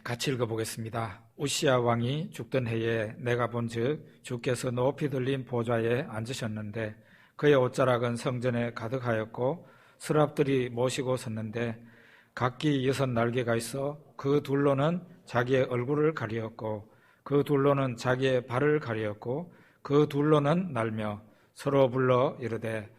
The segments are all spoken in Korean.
같이 읽어보겠습니다. 우시야 왕이 죽던 해에 내가 본즉 주께서 높이 들린 보좌에 앉으셨는데 그의 옷자락은 성전에 가득하였고 서랍들이 모시고 섰는데 각기 6날개가 있어 그 둘로는 자기의 얼굴을 가리었고 그 둘로는 자기의 발을 가리었고 그 둘로는 날며 서로 불러 이르되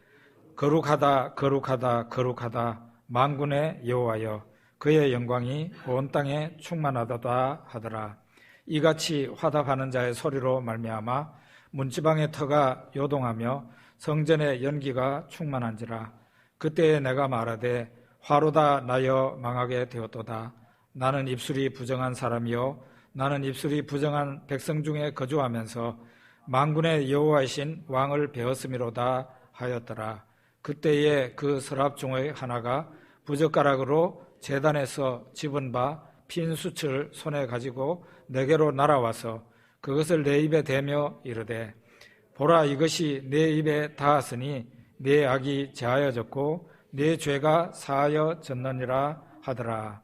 거룩하다 거룩하다 거룩하다 만군의 여호와여 그의 영광이 온 땅에 충만하도다 하더라. 이같이 화답하는 자의 소리로 말미암아 문지방의 터가 요동하며 성전의 연기가 충만한지라. 그때에 내가 말하되 화로다 나여 망하게 되었도다. 나는 입술이 부정한 사람이요 나는 입술이 부정한 백성 중에 거주하면서 만군의 여호와이신 왕을 배웠음이로다 하였더라. 그때에 그 서랍 중의 하나가 부젓가락으로 제단에서 집은 바 핀 숯을 손에 가지고 내게로 날아와서 그것을 내 입에 대며 이르되 보라 이것이 내 입에 닿았으니 내 악이 제하여졌고 내 죄가 사하여졌느니라 하더라.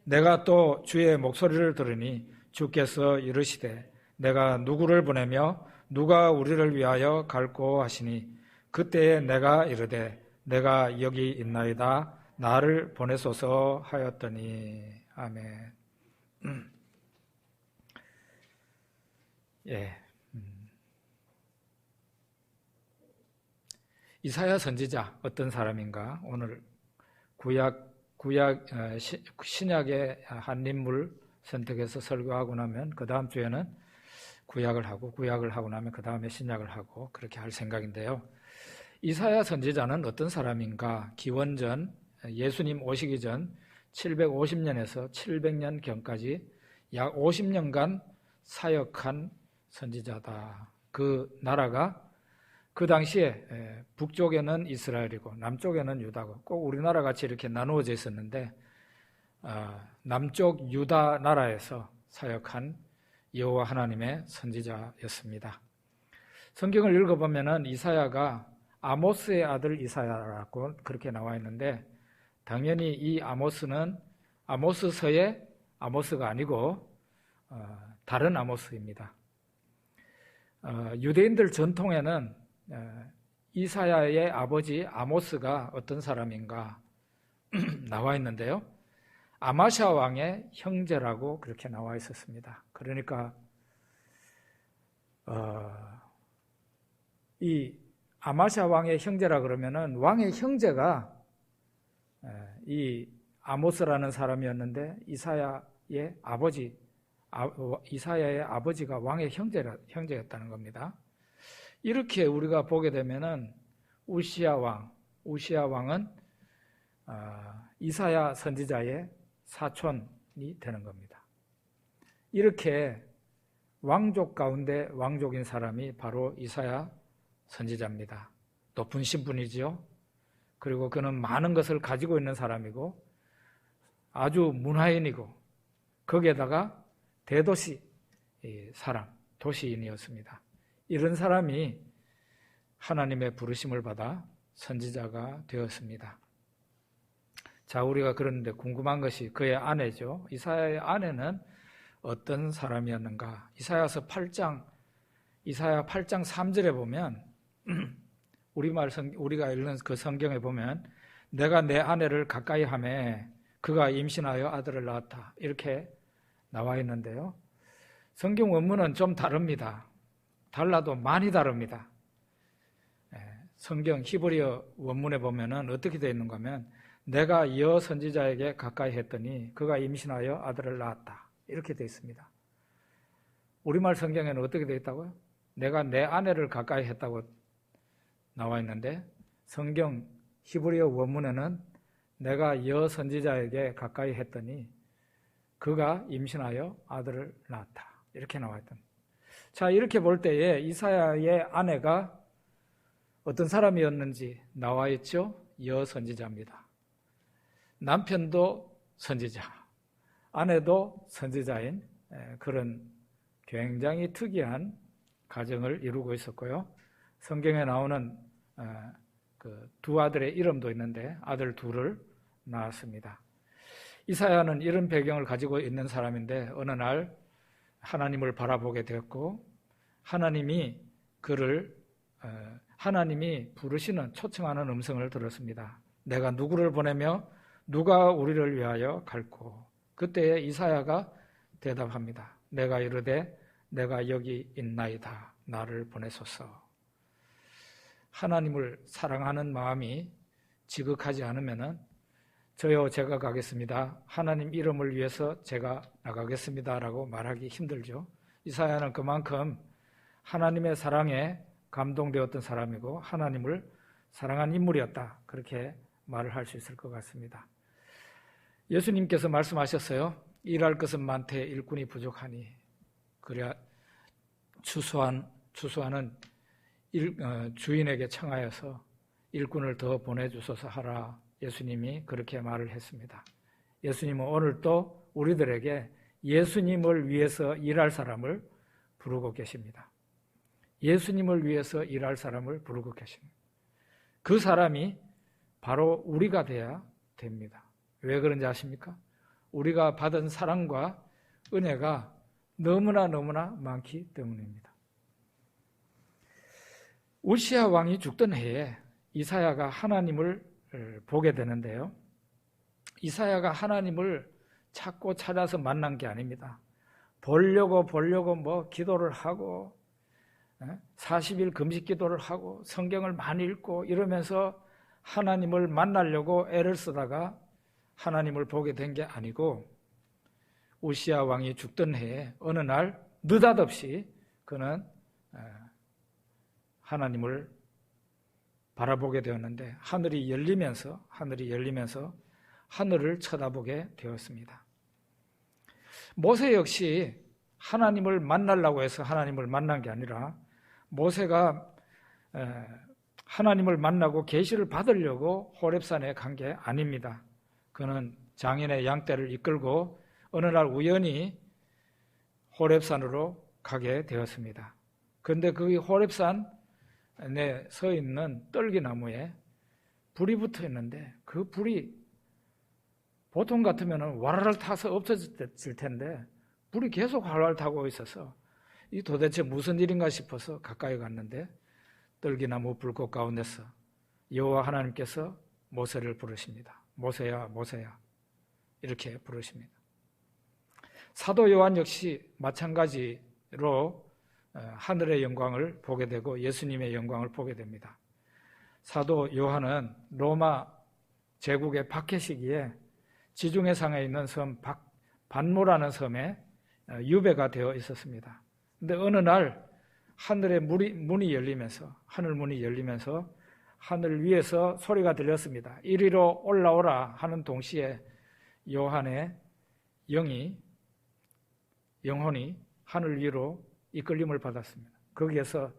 내가 또 주의 목소리를 들으니 주께서 이르시되 내가 누구를 보내며 누가 우리를 위하여 갈꼬 하시니 그때에 내가 이르되 내가 여기 있나이다 나를 보내소서 하였더니 아멘. 이사야 선지자 어떤 사람인가? 오늘 신약의 한 인물 선택해서 설교하고 나면 그 다음 주에는 구약을 하고 나면 그 다음에 신약을 하고 그렇게 할 생각인데요. 이사야 선지자는 어떤 사람인가? 기원전 예수님 오시기 전 750년에서 700년경까지 약 50년간 사역한 선지자다. 그 나라가 그 당시에 북쪽에는 이스라엘이고 남쪽에는 유다고 꼭 우리나라 같이 이렇게 나누어져 있었는데 남쪽 유다 나라에서 사역한 여호와 하나님의 선지자였습니다. 성경을 읽어보면 이사야가 아모스의 아들 이사야라고 그렇게 나와 있는데 당연히 이 아모스는 아모스서의 아모스가 아니고 다른 아모스입니다. 유대인들 전통에는 이사야의 아버지 아모스가 어떤 사람인가 나와 있는데요. 아마샤 왕의 형제라고 그렇게 나와 있었습니다. 그러니까 이 아마샤 왕의 형제라 그러면은 왕의 형제가 이 아모스라는 사람이었는데 이사야의 아버지가 왕의 형제였다는 겁니다. 이렇게 우리가 보게 되면은 우시야 왕은 이사야 선지자의 사촌이 되는 겁니다. 이렇게 왕족 가운데 왕족인 사람이 바로 이사야 선지자입니다. 높은 신분이지요. 그리고 그는 많은 것을 가지고 있는 사람이고 아주 문화인이고 거기에다가 대도시 사람, 도시인이었습니다. 이런 사람이 하나님의 부르심을 받아 선지자가 되었습니다. 자, 우리가 그런데 궁금한 것이 그의 아내죠. 이사야의 아내는 어떤 사람이었는가? 이사야 8장 3절에 보면 우리가 읽는 그 성경에 보면 내가 내 아내를 가까이 하며 그가 임신하여 아들을 낳았다 이렇게 나와 있는데요. 성경 원문은 좀 다릅니다. 달라도 많이 다릅니다. 성경 히브리어 원문에 보면은 어떻게 되어 있는가 하면 내가 여 선지자에게 가까이 했더니 그가 임신하여 아들을 낳았다 이렇게 되어 있습니다. 우리말 성경에는 어떻게 되어 있다고요? 내가 내 아내를 가까이 했다고 나와 있는데 성경 히브리어 원문에는 내가 여 선지자에게 가까이 했더니 그가 임신하여 아들을 낳았다 이렇게 나와 있던. 자, 이렇게 볼 때에 이사야의 아내가 어떤 사람이었는지 나와 있죠. 여 선지자입니다. 남편도 선지자, 아내도 선지자인 그런 굉장히 특이한 가정을 이루고 있었고요. 성경에 나오는 그 두 아들의 이름도 있는데 아들 둘을 낳았습니다. 이사야는 이런 배경을 가지고 있는 사람인데 어느 날 하나님을 바라보게 되었고 하나님이 하나님이 부르시는 초청하는 음성을 들었습니다. 내가 누구를 보내며 누가 우리를 위하여 갈고. 그때에 이사야가 대답합니다. 내가 이르되 내가 여기 있나이다. 나를 보내소서. 하나님을 사랑하는 마음이 지극하지 않으면은 저요 제가 가겠습니다. 하나님 이름을 위해서 제가 나가겠습니다. 라고 말하기 힘들죠. 이사야는 그만큼 하나님의 사랑에 감동되었던 사람이고 하나님을 사랑한 인물이었다. 그렇게 말을 할 수 있을 것 같습니다. 예수님께서 말씀하셨어요. 일할 것은 많되 일꾼이 부족하니 그래야 추수하는 주인에게 청하여서 일꾼을 더 보내주소서 하라. 예수님이 그렇게 말을 했습니다. 예수님은 오늘 또 우리들에게 예수님을 위해서 일할 사람을 부르고 계십니다. 예수님을 위해서 일할 사람을 부르고 계십니다. 그 사람이 바로 우리가 돼야 됩니다. 왜 그런지 아십니까? 우리가 받은 사랑과 은혜가 너무나 많기 때문입니다. 우시야 왕이 죽던 해에 이사야가 하나님을 보게 되는데요. 이사야가 하나님을 찾고 찾아서 만난 게 아닙니다. 보려고 기도를 하고 40일 금식 기도를 하고 성경을 많이 읽고 이러면서 하나님을 만나려고 애를 쓰다가 하나님을 보게 된 게 아니고 우시야 왕이 죽던 해에 어느 날 느닷없이 그는 하나님을 바라보게 되었는데 하늘이 열리면서 하늘을 쳐다보게 되었습니다. 모세 역시 하나님을 만나려고 해서 하나님을 만난 게 아니라 모세가 하나님을 만나고 계시를 받으려고 호렙산에 간 게 아닙니다. 그는 장인의 양떼를 이끌고 어느 날 우연히 호렙산으로 가게 되었습니다. 그런데 그 호렙산에 서 있는 떨기나무에 불이 붙어 있는데 그 불이 보통 같으면 와라를 타서 없어졌을 텐데 불이 계속 활활 타고 있어서 이 도대체 무슨 일인가 싶어서 가까이 갔는데 떨기나무 불꽃 가운데서 여호와 하나님께서 모세를 부르십니다. 모세야 모세야 이렇게 부르십니다. 사도 요한 역시 마찬가지로 하늘의 영광을 보게 되고 예수님의 영광을 보게 됩니다. 사도 요한은 로마 제국의 박해 시기에 지중해 상에 있는 섬 반모라는 섬에 유배가 되어 있었습니다. 그런데 어느 날 하늘의 문이 열리면서 하늘 위에서 소리가 들렸습니다. 이리로 올라오라 하는 동시에 요한의 영혼이 하늘 위로 이끌림을 받았습니다. 거기에서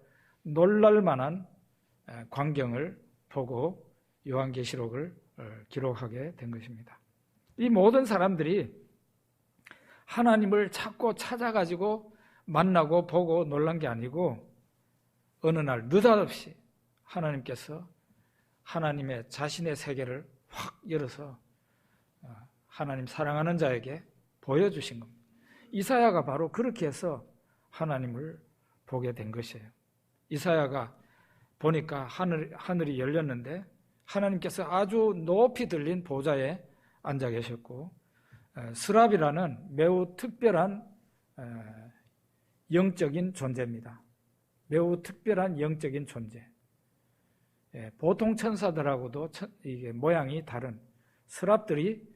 놀랄만한 광경을 보고 요한계시록을 기록하게 된 것입니다. 이 모든 사람들이 하나님을 찾고 찾아가지고 만나고 보고 놀란 게 아니고 어느 날 느닷없이 하나님께서 하나님의 자신의 세계를 확 열어서 하나님 사랑하는 자에게 보여주신 겁니다. 이사야가 바로 그렇게 해서 하나님을 보게 된 것이에요. 이사야가 보니까 하늘이 열렸는데 하나님께서 아주 높이 들린 보좌에 앉아 계셨고 스랍이라는 매우 특별한 영적인 존재입니다. 매우 특별한 영적인 존재. 보통 천사들하고도 이게 모양이 다른 스랍들이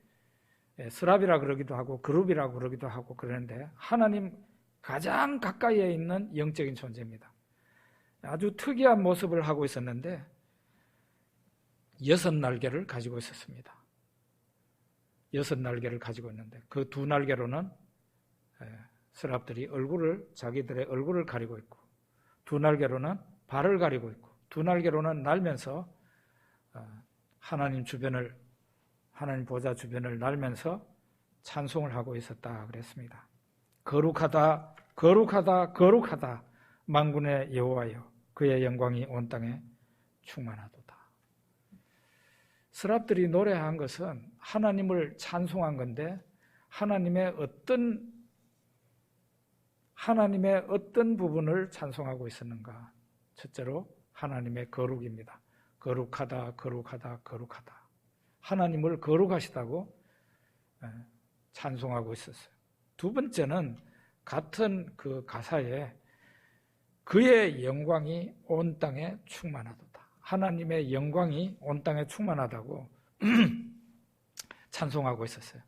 스랍이라 그러기도 하고 그룹이라고 그러기도 하고 그러는데 하나님 가장 가까이에 있는 영적인 존재입니다. 아주 특이한 모습을 하고 있었는데 6날개를 가지고 있었습니다. 6날개를 가지고 있는데 그 2날개로는 스랍들이 자기들의 얼굴을 가리고 있고 2날개로는 발을 가리고 있고 2날개로는 날면서 하나님 보좌 주변을 날면서 찬송을 하고 있었다 그랬습니다. 거룩하다 거룩하다 거룩하다 만군의 여호와여 그의 영광이 온 땅에 충만하도다. 스랍들이 노래한 것은 하나님을 찬송한 건데 하나님의 어떤 부분을 찬송하고 있었는가? 첫째로 하나님의 거룩입니다. 거룩하다, 거룩하다, 거룩하다. 하나님을 거룩하시다고 찬송하고 있었어요. 두 번째는 같은 그 가사에 그의 영광이 온 땅에 충만하도다. 하나님의 영광이 온 땅에 충만하다고 찬송하고 있었어요.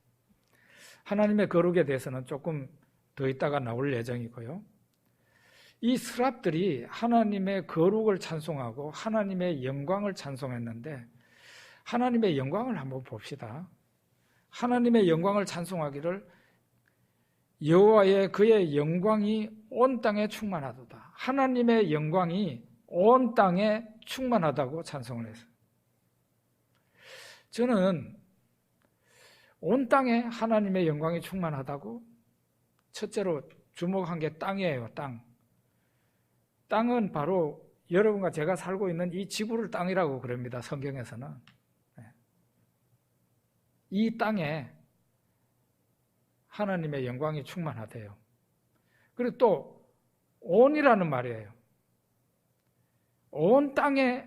하나님의 거룩에 대해서는 조금 더 있다가 나올 예정이고요. 이 스랍들이 하나님의 거룩을 찬송하고 하나님의 영광을 찬송했는데 하나님의 영광을 한번 봅시다. 하나님의 영광을 찬송하기를 여호와의 그의 영광이 온 땅에 충만하도다. 하나님의 영광이 온 땅에 충만하다고 찬송을 했어요. 저는 온 땅에 하나님의 영광이 충만하다고 첫째로 주목한 게 땅이에요. 땅은 바로 여러분과 제가 살고 있는 이 지구를 땅이라고 그럽니다. 성경에서는. 이 땅에 하나님의 영광이 충만하대요. 그리고 또 온이라는 말이에요. 온 땅에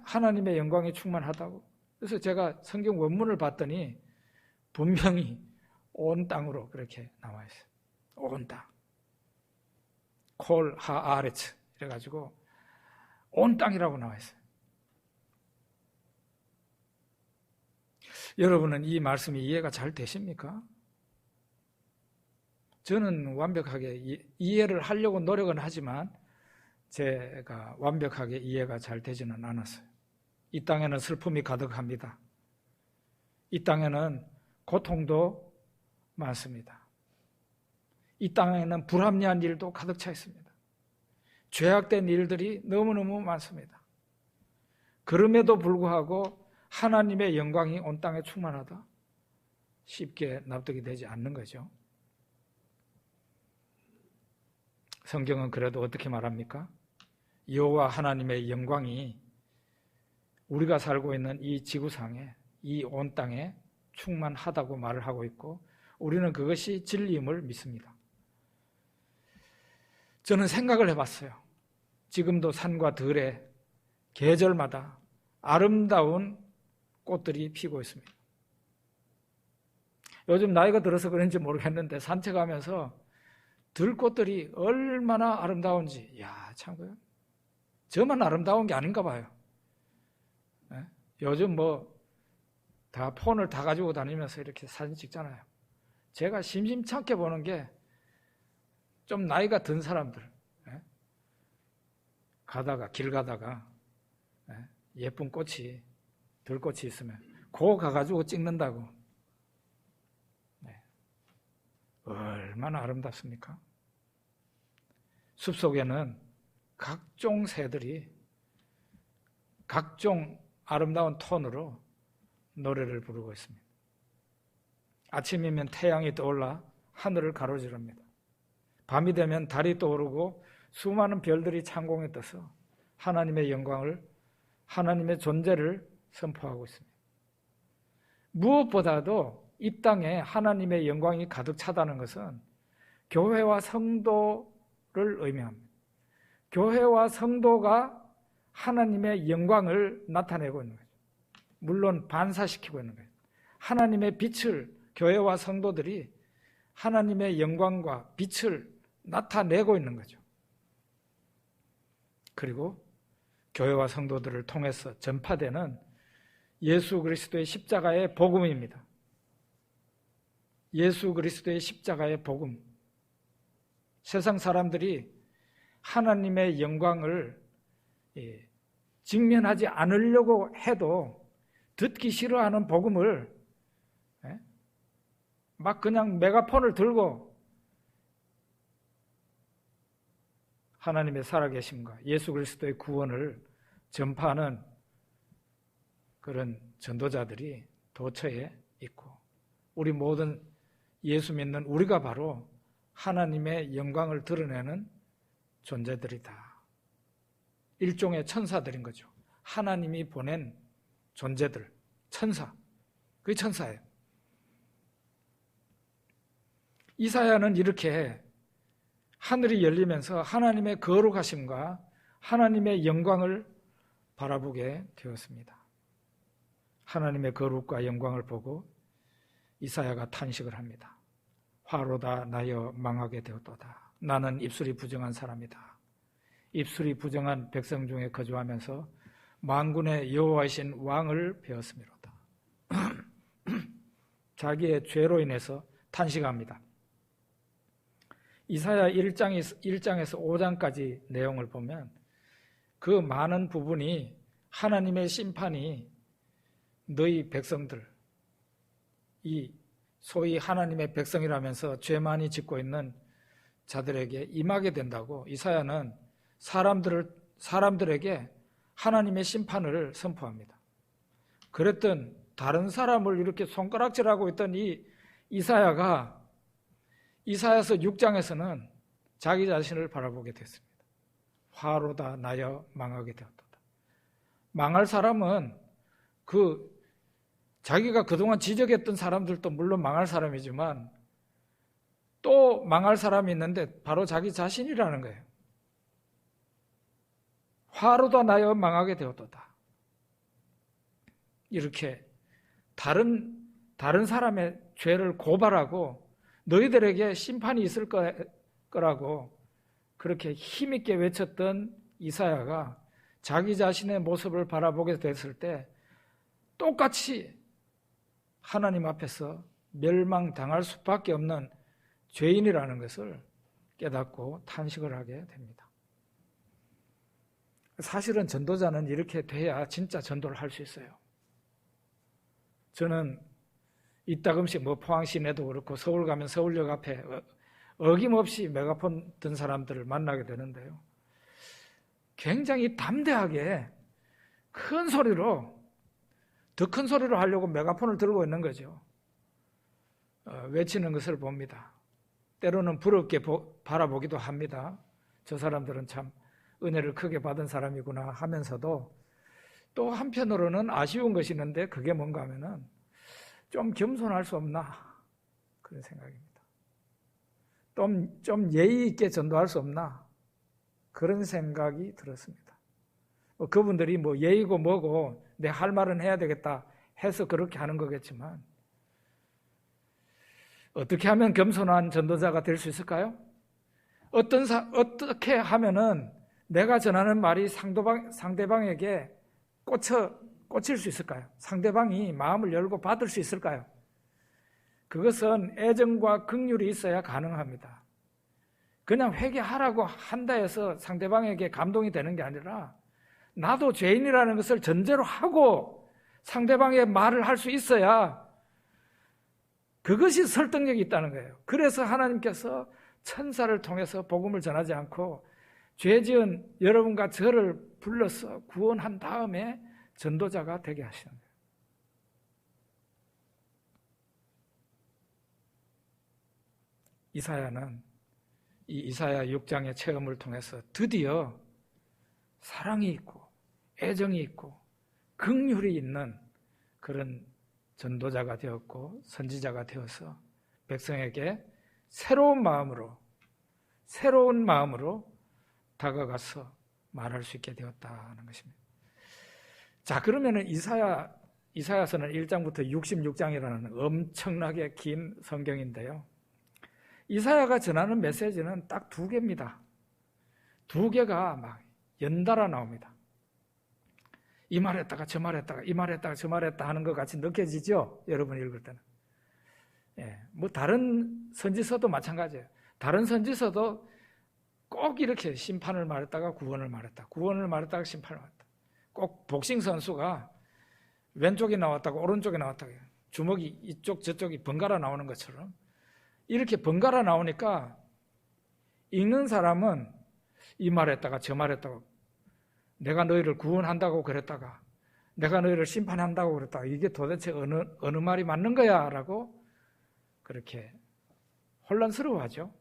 하나님의 영광이 충만하다고. 그래서 제가 성경 원문을 봤더니 분명히 온 땅으로 그렇게 나와 있어요. 온 땅. 콜 하아레츠 이래가지고 온 땅이라고 나와 있어요. 여러분은 이 말씀이 이해가 잘 되십니까? 저는 완벽하게 이해를 하려고 노력은 하지만 제가 완벽하게 이해가 잘 되지는 않았어요. 이 땅에는 슬픔이 가득합니다. 이 땅에는 고통도 많습니다. 이 땅에는 불합리한 일도 가득 차 있습니다. 죄악된 일들이 너무너무 많습니다. 그럼에도 불구하고 하나님의 영광이 온 땅에 충만하다? 쉽게 납득이 되지 않는 거죠. 성경은 그래도 어떻게 말합니까? 여호와 하나님의 영광이 우리가 살고 있는 이 지구상에, 이 온 땅에 충만하다고 말을 하고 있고 우리는 그것이 진리임을 믿습니다. 저는 생각을 해봤어요. 지금도 산과 들에 계절마다 아름다운 꽃들이 피고 있습니다. 요즘 나이가 들어서 그런지 모르겠는데 산책하면서 들꽃들이 얼마나 아름다운지, 이야, 참고요. 저만 아름다운 게 아닌가 봐요. 네? 요즘 다 폰을 다 가지고 다니면서 이렇게 사진 찍잖아요. 제가 심심찮게 보는 게 좀 나이가 든 사람들, 네? 길 가다가 네? 예쁜 꽃이, 들꽃이 있으면 그거 가가지고 찍는다고. 네. 얼마나 아름답습니까? 숲속에는 각종 새들이 각종 아름다운 톤으로 노래를 부르고 있습니다. 아침이면 태양이 떠올라 하늘을 가로지릅니다. 밤이 되면 달이 떠오르고 수많은 별들이 창공에 떠서 하나님의 영광을, 하나님의 존재를 선포하고 있습니다. 무엇보다도 이 땅에 하나님의 영광이 가득 차다는 것은 교회와 성도를 의미합니다. 교회와 성도가 하나님의 영광을 나타내고 있는 거죠. 물론 반사시키고 있는 거예요. 하나님의 빛을, 교회와 성도들이 하나님의 영광과 빛을 나타내고 있는 거죠. 그리고 교회와 성도들을 통해서 전파되는 예수 그리스도의 십자가의 복음입니다. 예수 그리스도의 십자가의 복음. 세상 사람들이 하나님의 영광을 직면하지 않으려고 해도 듣기 싫어하는 복음을 막 그냥 메가폰을 들고 하나님의 살아계심과 예수 그리스도의 구원을 전파하는 그런 전도자들이 도처에 있고 우리 모든 예수 믿는 우리가 바로 하나님의 영광을 드러내는 존재들이다. 일종의 천사들인 거죠. 하나님이 보낸 존재들, 천사, 그게 천사예요. 이사야는 이렇게 하늘이 열리면서 하나님의 거룩하심과 하나님의 영광을 바라보게 되었습니다. 하나님의 거룩과 영광을 보고 이사야가 탄식을 합니다. 화로다 나여 망하게 되었도다. 나는 입술이 부정한 사람이다. 입술이 부정한 백성 중에 거주하면서 만군의 여호와이신 왕을 배웠음이로다. 자기의 죄로 인해서 탄식합니다. 이사야 1장에서 5장까지 내용을 보면 그 많은 부분이 하나님의 심판이 너희 백성들, 이 소위 하나님의 백성이라면서 죄 많이 짓고 있는 자들에게 임하게 된다고 이사야는 사람들에게 하나님의 심판을 선포합니다. 그랬던 다른 사람을 이렇게 손가락질하고 있던 이 이사야가 이사야서 6장에서는 자기 자신을 바라보게 됐습니다. 화로다 나여 망하게 되었도다. 망할 사람은 자기가 그동안 지적했던 사람들도 물론 망할 사람이지만 또 망할 사람이 있는데 바로 자기 자신이라는 거예요. 화로다 나여 망하게 되었도다. 이렇게 다른 사람의 죄를 고발하고 너희들에게 심판이 있을 거라고 그렇게 힘있게 외쳤던 이사야가 자기 자신의 모습을 바라보게 됐을 때 똑같이 하나님 앞에서 멸망당할 수밖에 없는 죄인이라는 것을 깨닫고 탄식을 하게 됩니다. 사실은 전도자는 이렇게 돼야 진짜 전도를 할 수 있어요. 저는 이따금씩 포항 시내도 그렇고 서울 가면 서울역 앞에 어김없이 메가폰 든 사람들을 만나게 되는데요. 굉장히 담대하게 큰 소리로 더 큰 소리로 하려고 메가폰을 들고 있는 거죠. 외치는 것을 봅니다. 때로는 부럽게 바라보기도 합니다. 저 사람들은 참 은혜를 크게 받은 사람이구나 하면서도 또 한편으로는 아쉬운 것이 있는데 그게 뭔가 하면은 좀 겸손할 수 없나 그런 생각입니다. 좀 예의 있게 전도할 수 없나 그런 생각이 들었습니다. 그분들이 예의고 뭐고 내 할 말은 해야 되겠다 해서 그렇게 하는 거겠지만 어떻게 하면 겸손한 전도자가 될 수 있을까요? 어떻게 하면은 내가 전하는 말이 상대방에게 꽂힐 수 있을까요? 상대방이 마음을 열고 받을 수 있을까요? 그것은 애정과 긍휼이 있어야 가능합니다. 그냥 회개하라고 한다 해서 상대방에게 감동이 되는 게 아니라 나도 죄인이라는 것을 전제로 하고 상대방의 말을 할 수 있어야 그것이 설득력이 있다는 거예요. 그래서 하나님께서 천사를 통해서 복음을 전하지 않고 죄 지은 여러분과 저를 불러서 구원한 다음에 전도자가 되게 하시는 거예요. 이사야는 이 이사야 6장의 체험을 통해서 드디어 사랑이 있고 애정이 있고 긍휼이 있는 그런 전도자가 되었고 선지자가 되어서 백성에게 새로운 마음으로 다가가서 말할 수 있게 되었다는 것입니다. 자, 그러면은 이사야서는 1장부터 66장이라는 엄청나게 긴 성경인데요. 이사야가 전하는 메시지는 딱 2개입니다. 2개가 막 연달아 나옵니다. 이 말했다가 저 말했다가 이 말했다가 저 말했다 하는 것 같이 느껴지죠? 여러분 읽을 때는. 다른 선지서도 마찬가지예요. 다른 선지서도 꼭 이렇게 심판을 말했다가 구원을 말했다. 구원을 말했다가 심판을 말했다. 꼭 복싱 선수가 왼쪽이 나왔다가 오른쪽이 나왔다가 주먹이 이쪽 저쪽이 번갈아 나오는 것처럼 이렇게 번갈아 나오니까 읽는 사람은 이 말했다가 저 말했다가 내가 너희를 구원한다고 그랬다가 내가 너희를 심판한다고 그랬다가 이게 도대체 어느 말이 맞는 거야? 라고 그렇게 혼란스러워하죠.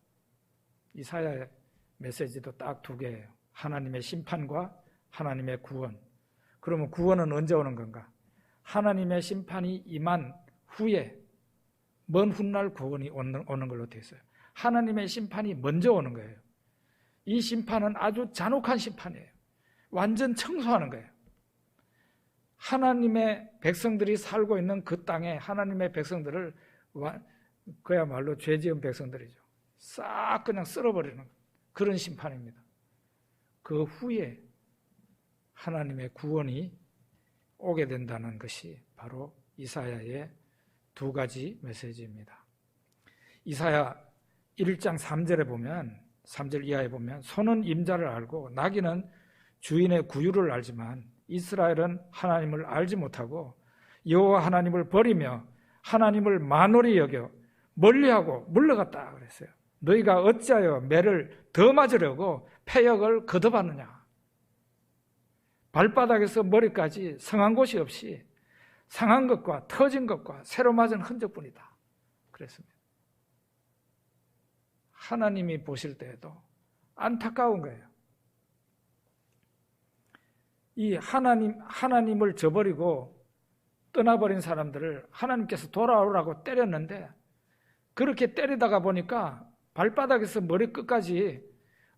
이사야의 메시지도 딱 2개예요. 하나님의 심판과 하나님의 구원. 그러면 구원은 언제 오는 건가? 하나님의 심판이 임한 후에 먼 훗날 구원이 오는 걸로 되어 있어요. 하나님의 심판이 먼저 오는 거예요. 이 심판은 아주 잔혹한 심판이에요. 완전 청소하는 거예요. 하나님의 백성들이 살고 있는 그 땅에 하나님의 백성들을 그야말로 죄 지은 백성들이죠. 싹 그냥 쓸어버리는 그런 심판입니다. 그 후에 하나님의 구원이 오게 된다는 것이 바로 이사야의 두 가지 메시지입니다. 이사야 1장 3절에 보면 3절 이하에 보면 소는 임자를 알고 나귀는 주인의 구유를 알지만 이스라엘은 하나님을 알지 못하고 여호와 하나님을 버리며 하나님을 만홀히 여겨 멀리하고 물러갔다 그랬어요. 너희가 어찌하여 매를 더 맞으려고 패역을 거듭하느냐. 발바닥에서 머리까지 성한 곳이 없이 상한 것과 터진 것과 새로 맞은 흔적뿐이다 그랬습니다. 하나님이 보실 때에도 안타까운 거예요. 이 하나님을 저버리고 떠나버린 사람들을 하나님께서 돌아오라고 때렸는데 그렇게 때리다가 보니까 발바닥에서 머리끝까지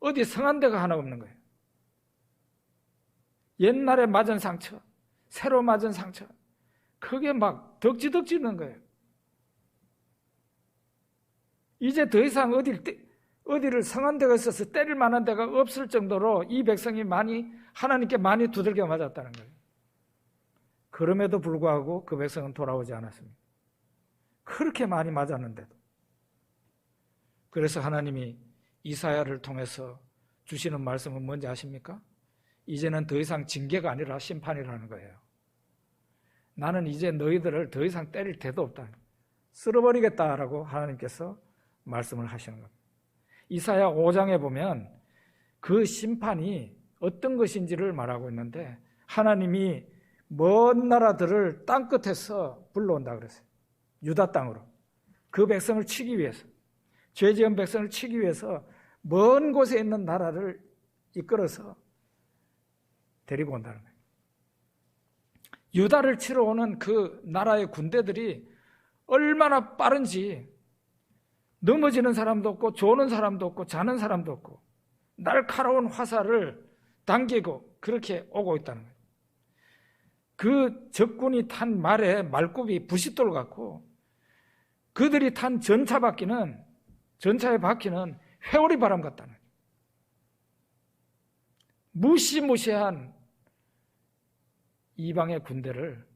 어디 성한 데가 하나 없는 거예요. 옛날에 맞은 상처, 새로 맞은 상처, 그게 막 덕지덕지는 거예요. 이제 더 이상 어디를 성한 데가 있어서 때릴 만한 데가 없을 정도로 이 백성이 하나님께 많이 두들겨 맞았다는 거예요. 그럼에도 불구하고 그 백성은 돌아오지 않았습니다. 그렇게 많이 맞았는데도. 그래서 하나님이 이사야를 통해서 주시는 말씀은 뭔지 아십니까? 이제는 더 이상 징계가 아니라 심판이라는 거예요. 나는 이제 너희들을 더 이상 때릴 데도 없다. 쓸어버리겠다라고 하나님께서 말씀을 하시는 겁니다. 이사야 5장에 보면 그 심판이 어떤 것인지를 말하고 있는데 하나님이 먼 나라들을 땅끝에서 불러온다 그랬어요. 유다 땅으로. 그 백성을 치기 위해서, 죄 지은 백성을 치기 위해서 먼 곳에 있는 나라를 이끌어서 데리고 온다는 거예요. 유다를 치러 오는 그 나라의 군대들이 얼마나 빠른지 넘어지는 사람도 없고 조는 사람도 없고 자는 사람도 없고 날카로운 화살을 당기고 그렇게 오고 있다는 거예요. 그 적군이 탄 말에 말굽이 부싯돌 같고 그들이 탄 전차의 바퀴는 회오리 바람 같다는 거예요. 무시무시한 이방의 군대를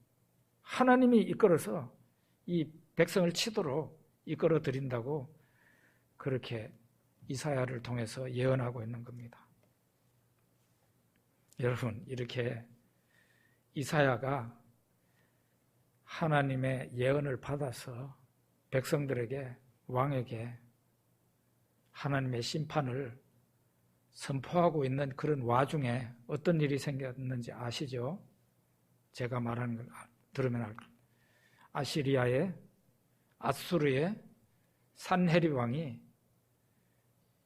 하나님이 이끌어서 이 백성을 치도록 이끌어 드린다고 그렇게 이사야를 통해서 예언하고 있는 겁니다. 여러분, 이렇게 이사야가 하나님의 예언을 받아서 백성들에게, 왕에게 하나님의 심판을 선포하고 있는 그런 와중에 어떤 일이 생겼는지 아시죠? 제가 말하는 걸 들으면 알 겁니다. 아수르의 산헤립 왕이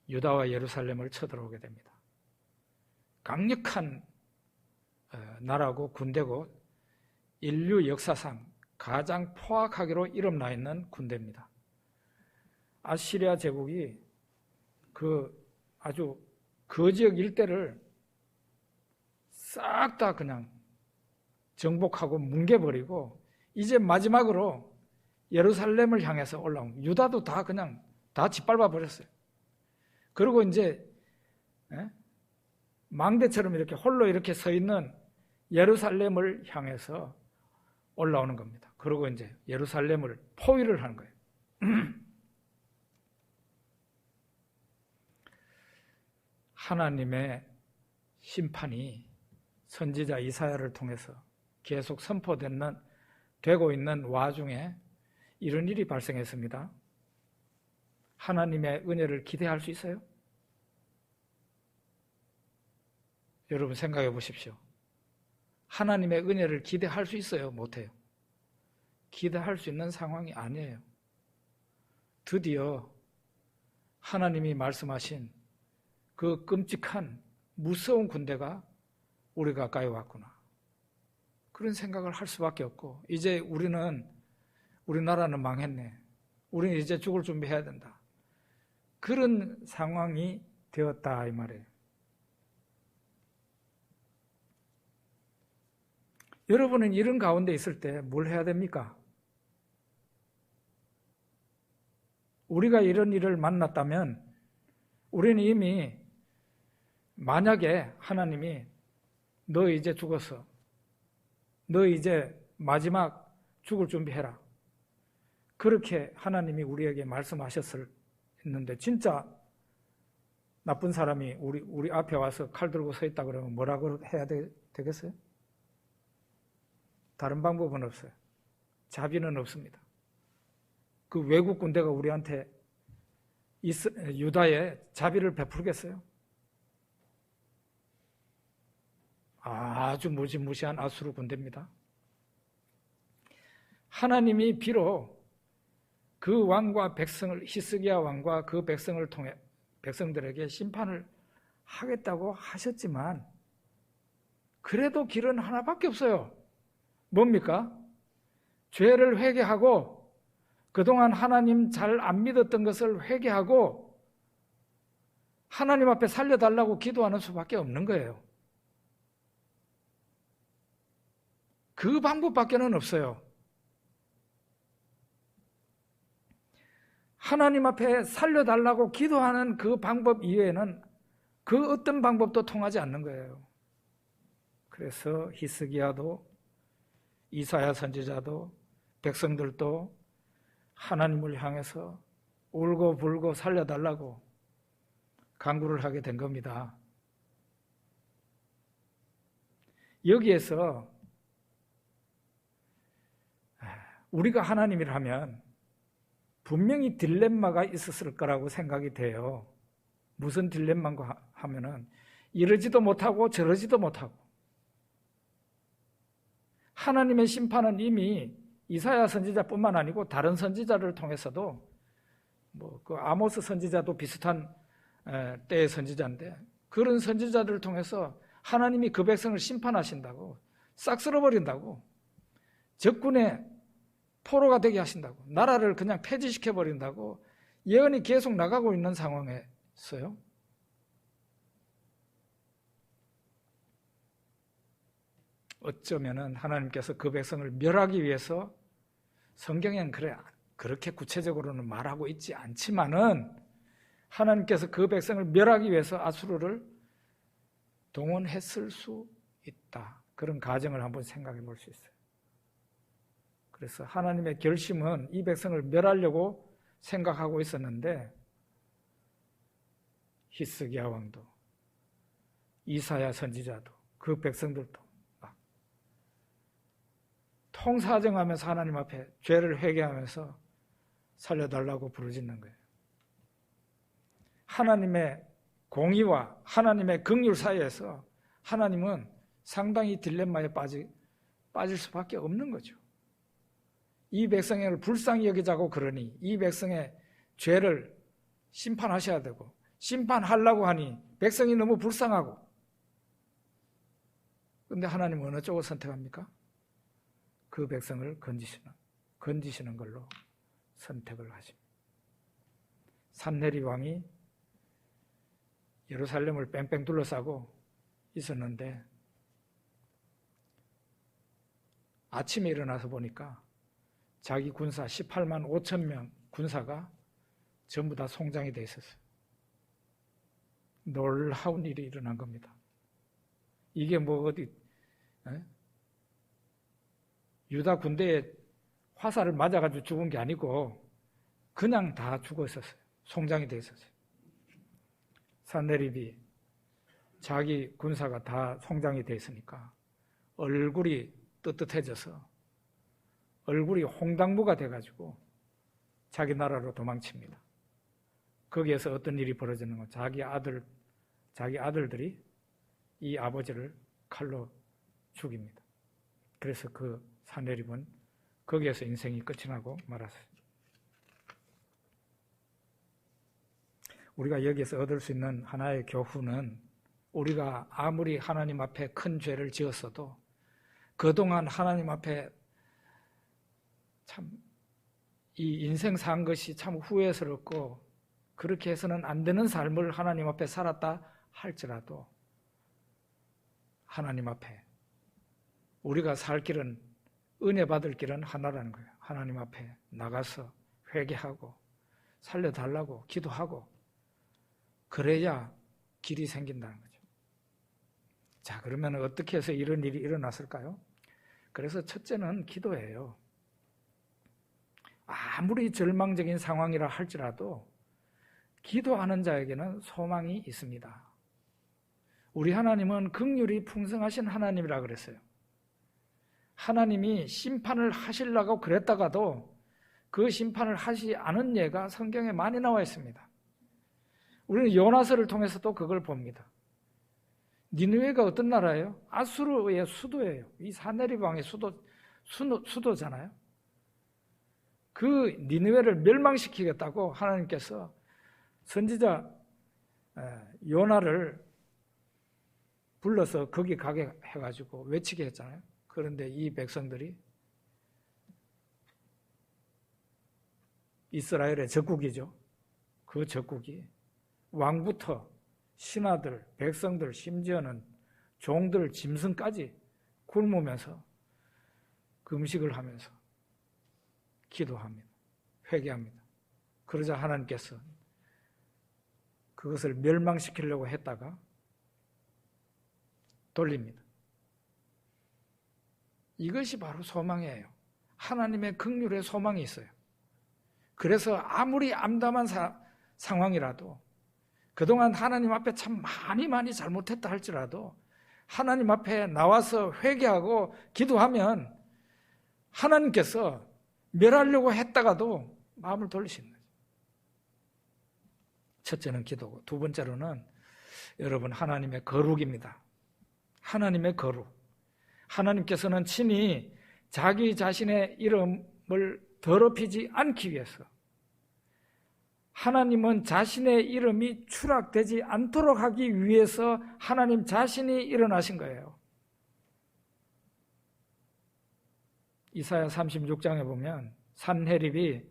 유다와 예루살렘을 쳐들어오게 됩니다. 강력한 나라고 군대고 인류 역사상 가장 포악하기로 이름나 있는 군대입니다. 아시리아 제국이 아주 그 지역 일대를 싹 다 그냥 정복하고 뭉개버리고 이제 마지막으로 예루살렘을 향해서 올라온 유다도 다 그냥 다 짓밟아 버렸어요. 그리고 이제 망대처럼 이렇게 홀로 이렇게 서 있는 예루살렘을 향해서 올라오는 겁니다. 그리고 이제 예루살렘을 포위를 하는 거예요. 하나님의 심판이 선지자 이사야를 통해서 계속 선포되고 있는 와중에 이런 일이 발생했습니다. 하나님의 은혜를 기대할 수 있어요? 여러분 생각해 보십시오. 하나님의 은혜를 기대할 수 있어요? 못해요? 기대할 수 있는 상황이 아니에요. 드디어 하나님이 말씀하신 그 끔찍한 무서운 군대가 우리 가까이 왔구나. 그런 생각을 할 수밖에 없고, 이제 우리나라는 망했네. 우리는 이제 죽을 준비해야 된다. 그런 상황이 되었다 이 말이에요. 여러분은 이런 가운데 있을 때 뭘 해야 됩니까? 우리가 이런 일을 만났다면 우리는 이미, 만약에 하나님이 너 이제 죽었어, 너 이제 마지막 죽을 준비해라, 그렇게 하나님이 우리에게 말씀하셨는데 진짜 나쁜 사람이 우리 앞에 와서 칼 들고 서 있다 그러면 뭐라고 해야 되겠어요? 다른 방법은 없어요. 자비는 없습니다. 그 외국 군대가 우리한테 유다에 자비를 베풀겠어요? 아주 무시무시한 아수르 군대입니다. 하나님이 비록 그 왕과 백성을, 히스기야 왕과 그 백성을 통해 백성들에게 심판을 하겠다고 하셨지만 그래도 길은 하나밖에 없어요. 뭡니까? 죄를 회개하고 그동안 하나님 잘 안 믿었던 것을 회개하고 하나님 앞에 살려달라고 기도하는 수밖에 없는 거예요. 그 방법밖에는 없어요. 하나님 앞에 살려달라고 기도하는 그 방법 이외에는 그 어떤 방법도 통하지 않는 거예요. 그래서 히스기야도, 이사야 선지자도, 백성들도 하나님을 향해서 울고불고 살려달라고 간구를 하게 된 겁니다. 여기에서 우리가 하나님이라면 분명히 딜레마가 있었을 거라고 생각이 돼요. 무슨 딜레마인가 하면은 이러지도 못하고 저러지도 못하고, 하나님의 심판은 이미 이사야 선지자뿐만 아니고 다른 선지자를 통해서도, 그 아모스 선지자도 비슷한 때의 선지자인데, 그런 선지자들을 통해서 하나님이 그 백성을 심판하신다고, 싹 쓸어버린다고, 적군의 포로가 되게 하신다고, 나라를 그냥 폐지시켜버린다고 예언이 계속 나가고 있는 상황에서요. 어쩌면은 하나님께서 그 백성을 멸하기 위해서, 성경에는 그렇게 구체적으로는 말하고 있지 않지만은 하나님께서 그 백성을 멸하기 위해서 아수르를 동원했을 수 있다. 그런 가정을 한번 생각해 볼 수 있어요. 그래서 하나님의 결심은 이 백성을 멸하려고 생각하고 있었는데, 히스기야 왕도, 이사야 선지자도, 그 백성들도 막 통사정하면서 하나님 앞에 죄를 회개하면서 살려달라고 부르짖는 거예요. 하나님의 공의와 하나님의 긍휼 사이에서 하나님은 상당히 딜레마에 빠질 수밖에 없는 거죠. 이 백성을 불쌍히 여기자고 그러니 이 백성의 죄를 심판하셔야 되고, 심판하려고 하니 백성이 너무 불쌍하고, 그런데 하나님은 어느 쪽을 선택합니까? 그 백성을 건지시는 걸로 선택을 하십니다. 산헤립 왕이 예루살렘을 뺑뺑 둘러싸고 있었는데 아침에 일어나서 보니까 자기 군사 18만 5천 명 군사가 전부 다 송장이 돼 있었어요. 놀라운 일이 일어난 겁니다. 이게 유다 군대에 화살을 맞아가지고 죽은 게 아니고 그냥 다 죽어 있었어요. 송장이 돼 있었어요. 산헤립이 자기 군사가 다 송장이 돼 있으니까 얼굴이 떳떳해져서 얼굴이 홍당무가 돼가지고 자기 나라로 도망칩니다. 거기에서 어떤 일이 벌어지는 건 자기 아들들이 이 아버지를 칼로 죽입니다. 그래서 그 산헤립은 거기에서 인생이 끝이 나고 말았어요. 우리가 여기에서 얻을 수 있는 하나의 교훈은, 우리가 아무리 하나님 앞에 큰 죄를 지었어도 그동안 하나님 앞에 참 이 인생 산 것이 참 후회스럽고 그렇게 해서는 안 되는 삶을 하나님 앞에 살았다 할지라도 하나님 앞에 우리가 살 길은, 은혜 받을 길은 하나라는 거예요. 하나님 앞에 나가서 회개하고 살려달라고 기도하고 그래야 길이 생긴다는 거죠. 자, 그러면 어떻게 해서 이런 일이 일어났을까요? 그래서 첫째는 기도예요. 아무리 절망적인 상황이라 할지라도 기도하는 자에게는 소망이 있습니다. 우리 하나님은 긍휼이 풍성하신 하나님이라 그랬어요. 하나님이 심판을 하시려고 그랬다가도 그 심판을 하시지 않은 예가 성경에 많이 나와 있습니다. 우리는 요나서를 통해서도 그걸 봅니다. 니느웨가 어떤 나라예요? 아수르의 수도예요. 이 사네립 왕의 수도잖아요. 그 니느웨를 멸망시키겠다고 하나님께서 선지자 요나를 불러서 거기 가게 해가지고 외치게 했잖아요. 그런데 이 백성들이 이스라엘의 적국이죠. 그 적국이 왕부터 신하들, 백성들, 심지어는 종들, 짐승까지 굶으면서 금식을 하면서 기도합니다. 회개합니다. 그러자 하나님께서 그것을 멸망시키려고 했다가 돌립니다. 이것이 바로 소망이에요. 하나님의 긍휼의 소망이 있어요. 그래서 아무리 암담한 상황이라도 그동안 하나님 앞에 참 많이 잘못했다 할지라도 하나님 앞에 나와서 회개하고 기도하면 하나님께서 멸하려고 했다가도 마음을 돌리시는 거죠. 첫째는 기도고, 두 번째로는 여러분 하나님의 거룩입니다. 하나님의 거룩. 하나님께서는 친히 자기 자신의 이름을 더럽히지 않기 위해서 하나님은 자신의 이름이 추락되지 않도록 하기 위해서 하나님 자신이 일어나신 거예요. 이사야 36장에 보면 산헤립이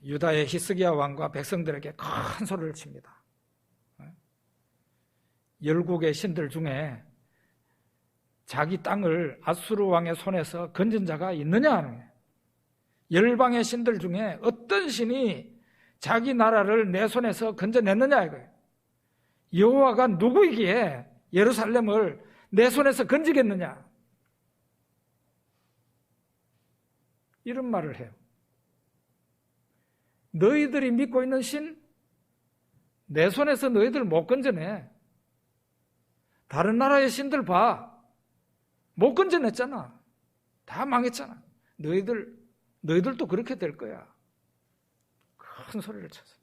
유다의 히스기야 왕과 백성들에게 큰 소리를 칩니다. 열국의 신들 중에 자기 땅을 아수르 왕의 손에서 건진 자가 있느냐 하는 거예요. 열방의 신들 중에 어떤 신이 자기 나라를 내 손에서 건져냈느냐 이거예요. 여호와가 누구이기에 예루살렘을 내 손에서 건지겠느냐, 이런 말을 해요. 너희들이 믿고 있는 신, 내 손에서 너희들 못 건져내. 다른 나라의 신들 봐, 못 건져냈잖아. 다 망했잖아. 너희들도 그렇게 될 거야. 큰 소리를 쳐서.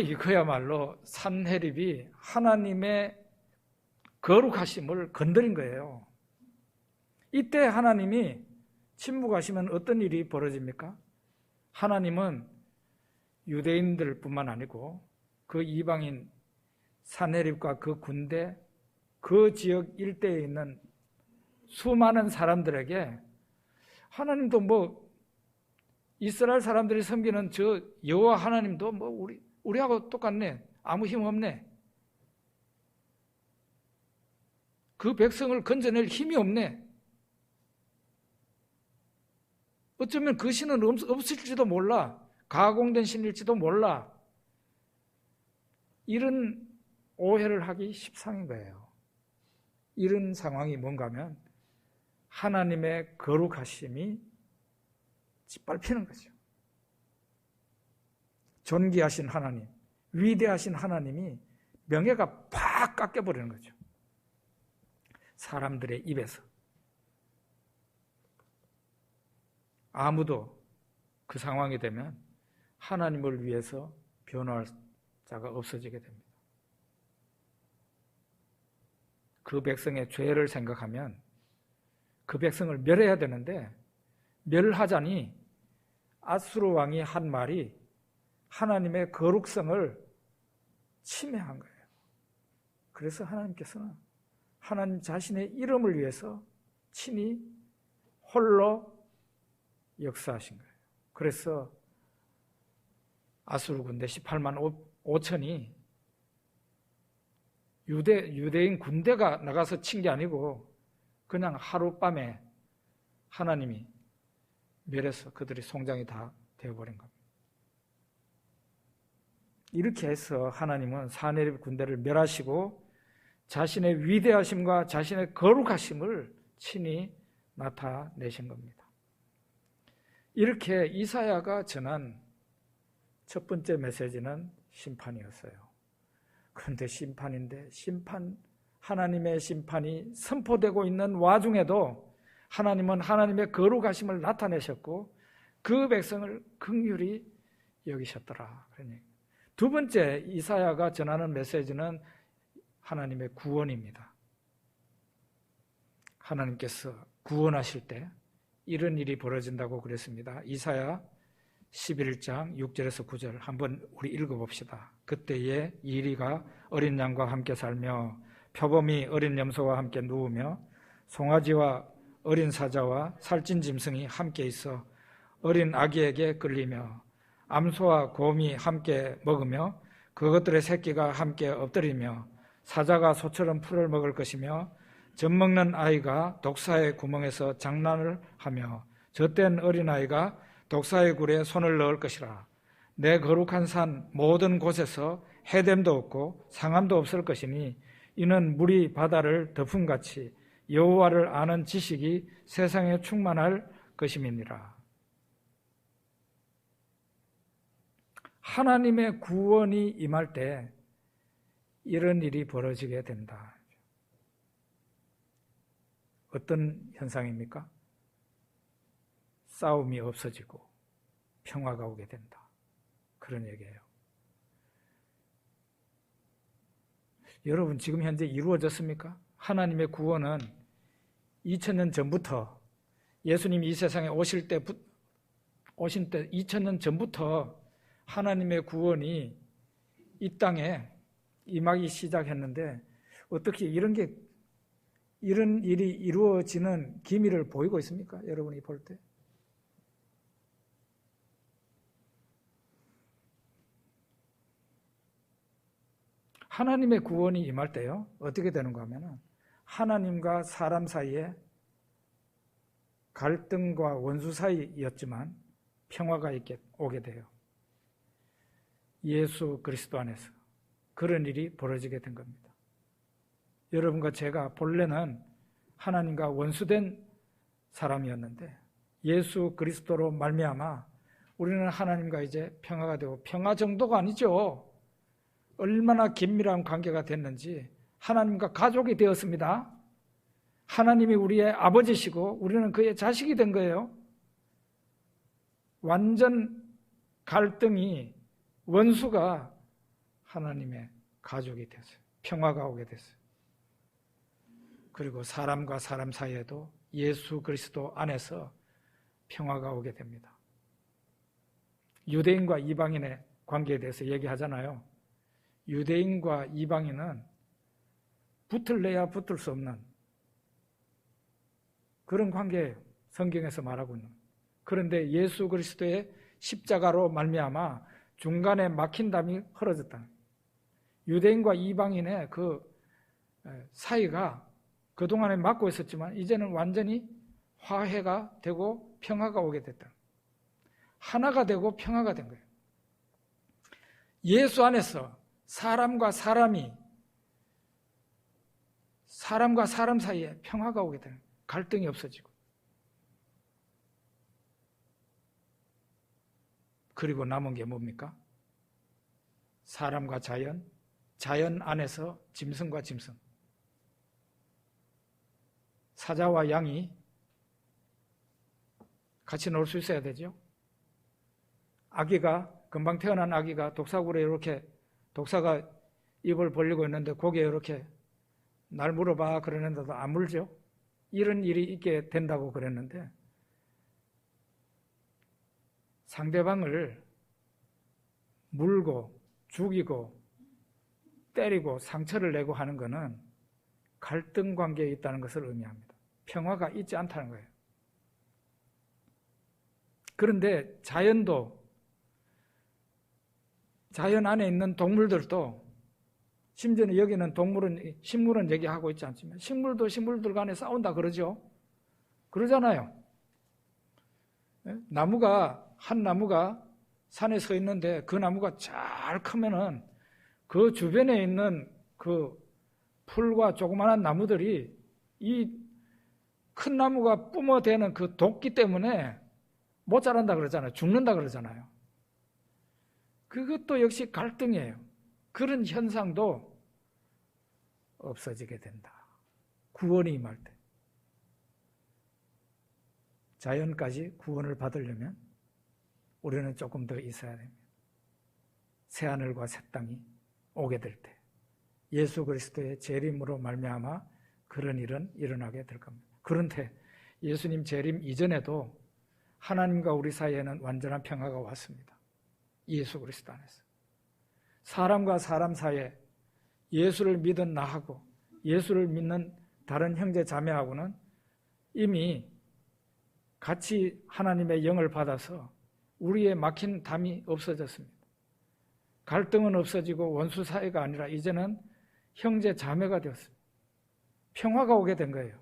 이거야말로 산헤립이 하나님의 거룩하심을 건드린 거예요. 이때 하나님이 침묵하시면 어떤 일이 벌어집니까? 하나님은 유대인들뿐만 아니고 그 이방인 산헤립과 그 군대, 그 지역 일대에 있는 수많은 사람들에게 하나님도 이스라엘 사람들이 섬기는 저 여호와 하나님도 우리하고 똑같네, 아무 힘 없네, 그 백성을 건져낼 힘이 없네, 어쩌면 그 신은 없을지도 몰라, 가공된 신일지도 몰라, 이런 오해를 하기 십상인 거예요. 이런 상황이 뭔가 하면 하나님의 거룩하심이 짓밟히는 거죠. 존귀하신 하나님, 위대하신 하나님이 명예가 팍 깎여버리는 거죠. 사람들의 입에서. 아무도 그 상황이 되면 하나님을 위해서 변호할 자가 없어지게 됩니다. 그 백성의 죄를 생각하면 그 백성을 멸해야 되는데 멸하자니 아수르 왕이 한 말이 하나님의 거룩성을 침해한 거예요. 그래서 하나님께서는 하나님 자신의 이름을 위해서 친히 홀로 역사하신 거예요. 그래서 아수르 군대 18만 5천이 유대인 군대가 나가서 친 게 아니고 그냥 하룻밤에 하나님이 멸해서 그들이 송장이 다 되어버린 겁니다. 이렇게 해서 하나님은 사내립 군대를 멸하시고 자신의 위대하심과 자신의 거룩하심을 친히 나타내신 겁니다. 이렇게 이사야가 전한 첫 번째 메시지는 심판이었어요. 그런데 하나님의 심판이 선포되고 있는 와중에도 하나님은 하나님의 거룩하심을 나타내셨고 그 백성을 긍휼히 여기셨더라. 두 번째 이사야가 전하는 메시지는 하나님의 구원입니다. 하나님께서 구원하실 때 이런 일이 벌어진다고 그랬습니다. 이사야 11장 6절에서 9절 한번 우리 읽어봅시다. 그때에 이리가 어린 양과 함께 살며 표범이 어린 염소와 함께 누우며 송아지와 어린 사자와 살찐 짐승이 함께 있어 어린 아기에게 끌리며 암소와 곰이 함께 먹으며 그것들의 새끼가 함께 엎드리며 사자가 소처럼 풀을 먹을 것이며 젖먹는 아이가 독사의 구멍에서 장난을 하며 젖된 어린아이가 독사의 굴에 손을 넣을 것이라. 내 거룩한 산 모든 곳에서 해됨도 없고 상함도 없을 것이니 이는 물이 바다를 덮음같이 여호와를 아는 지식이 세상에 충만할 것임이니라. 하나님의 구원이 임할 때 이런 일이 벌어지게 된다. 어떤 현상입니까? 싸움이 없어지고 평화가 오게 된다. 그런 얘기예요. 여러분, 지금 현재 이루어졌습니까? 하나님의 구원은 2000년 전부터 예수님이 이 세상에 오신 때 2000년 전부터 하나님의 구원이 이 땅에 임하기 시작했는데 어떻게 이런 일이 이루어지는 기미를 보이고 있습니까? 여러분이 볼 때. 하나님의 구원이 임할 때요, 어떻게 되는가 하면은 하나님과 사람 사이에 갈등과 원수 사이였지만 평화가 오게 돼요. 예수 그리스도 안에서 그런 일이 벌어지게 된 겁니다. 여러분과 제가 본래는 하나님과 원수된 사람이었는데 예수 그리스도로 말미암아 우리는 하나님과 이제 평화가 되고, 평화 정도가 아니죠. 얼마나 긴밀한 관계가 됐는지 하나님과 가족이 되었습니다. 하나님이 우리의 아버지시고 우리는 그의 자식이 된 거예요. 완전 갈등이, 원수가 하나님의 가족이 됐어요. 평화가 오게 됐어요. 그리고 사람과 사람 사이에도 예수 그리스도 안에서 평화가 오게 됩니다. 유대인과 이방인의 관계에 대해서 얘기하잖아요. 유대인과 이방인은 붙을래야 붙을 수 없는 그런 관계예요. 성경에서 말하고 있는. 그런데 예수 그리스도의 십자가로 말미암아 중간에 막힌 담이 헐어졌다. 유대인과 이방인의 그 사이가 그동안에 막고 있었지만 이제는 완전히 화해가 되고 평화가 오게 됐다. 하나가 되고 평화가 된 거예요. 예수 안에서 사람과 사람 사이에 평화가 오게 되는 거예요. 갈등이 없어지고. 그리고 남은 게 뭡니까? 사람과 자연, 자연 안에서 짐승과 짐승, 사자와 양이 같이 놀 수 있어야 되죠. 금방 태어난 아기가 독사굴에 이렇게 독사가 입을 벌리고 있는데 거기에 이렇게 날 물어봐 그러는데도 안 물죠. 이런 일이 있게 된다고 그랬는데, 상대방을 물고 죽이고 때리고 상처를 내고 하는 것은 갈등 관계에 있다는 것을 의미합니다. 평화가 있지 않다는 거예요. 그런데 자연도, 자연 안에 있는 동물들도, 심지어는 여기는 식물은 얘기하고 있지 않지만 식물도 식물들 간에 싸운다 그러죠. 그러잖아요. 한 나무가 산에 서 있는데 그 나무가 잘 크면은 그 주변에 있는 그 풀과 조그마한 나무들이 이 큰 나무가 뿜어대는 그 독기 때문에 못 자란다 그러잖아요. 죽는다 그러잖아요. 그것도 역시 갈등이에요. 그런 현상도 없어지게 된다. 구원이 임할 때. 자연까지 구원을 받으려면 우리는 조금 더 있어야 됩니다. 새하늘과 새 땅이 오게 될 때 예수 그리스도의 재림으로 말미암아 그런 일은 일어나게 될 겁니다. 그런데 예수님 재림 이전에도 하나님과 우리 사이에는 완전한 평화가 왔습니다. 예수 그리스도 안에서. 사람과 사람 사이에 예수를 믿은 나하고 예수를 믿는 다른 형제 자매하고는 이미 같이 하나님의 영을 받아서 우리의 막힌 담이 없어졌습니다. 갈등은 없어지고 원수 사이가 아니라 이제는 형제 자매가 되었습니다. 평화가 오게 된 거예요.